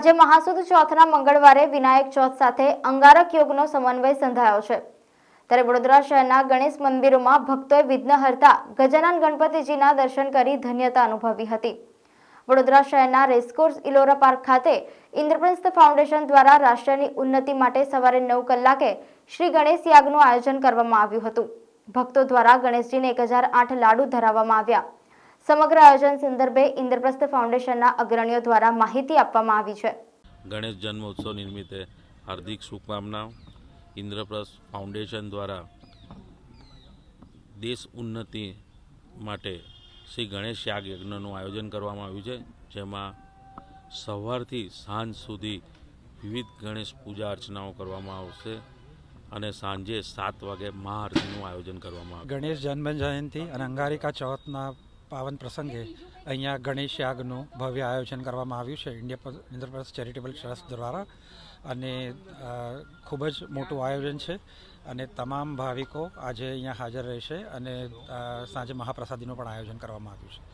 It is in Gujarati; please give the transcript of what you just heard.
આજે મહાસુદ ચોથના મંગળવારે વિનાયક ચોથ સાથે અંગારક યોગનો સમન્વય સંધાયો છે। ત્યારે વડોદરા શહેરના ગણેશ મંદિરોમાં ભક્તોએ વિઘ્નહર્તા ગજાનન ગણપતિજીના દર્શન કરી ધન્યતા અનુભવી હતી। વડોદરા શહેરના રેસકોર્સ ઇલોરા પાર્ક ખાતે ઇન્દ્રપ્રસ્થ ફાઉન્ડેશન દ્વારા રાષ્ટ્રની ઉન્નતિ માટે સવારે 9 કલાકે શ્રી ગણેશ યાગનું આયોજન કરવામાં આવ્યું હતું। ભક્તો દ્વારા ગણેશજીને 1008 લાડુ ધરાવવામાં આવ્યા। समग्र आयोजन संदर्भे इंद्रप्रस्थ फाउंडेशन अग्रणियों द्वारा माहिती आपवामां आवी छे। गणेश जन्मोत्सव निमित्ते हार्दिक शुभकामनाओं। इंद्रप्रस्थ फाउंडेशन द्वारा देश उन्नति माटे श्री गणेश याग यज्ञનું आयोजन करवामां આવ્યું છે, જેમાં સવારથી સાંજ સુધી વિવિધ ગણેશ પૂજા અર્ચનાઓ કરવામાં આવશે અને સાંજે 7 વાગે મહાઆરતીનું આયોજન કરવામાં આવશે। ગણેશ જન્મ જયંતિ અને અંગારિકા ચોથના પાવન પ્રસંગે અહીંયા ગણેશ યાગનું ભવ્ય આયોજન કરવામાં આવ્યું છે ઇન્દ્રપ્રસ્થ ચેરિટેબલ ટ્રસ્ટ દ્વારા અને ખૂબ જ મોટું આયોજન છે અને તમામ ભાવિકો આજે અહીંયા હાજર રહેશે અને સાંજે મહાપ્રસાદીનું પણ આયોજન કરવામાં આવ્યું છે।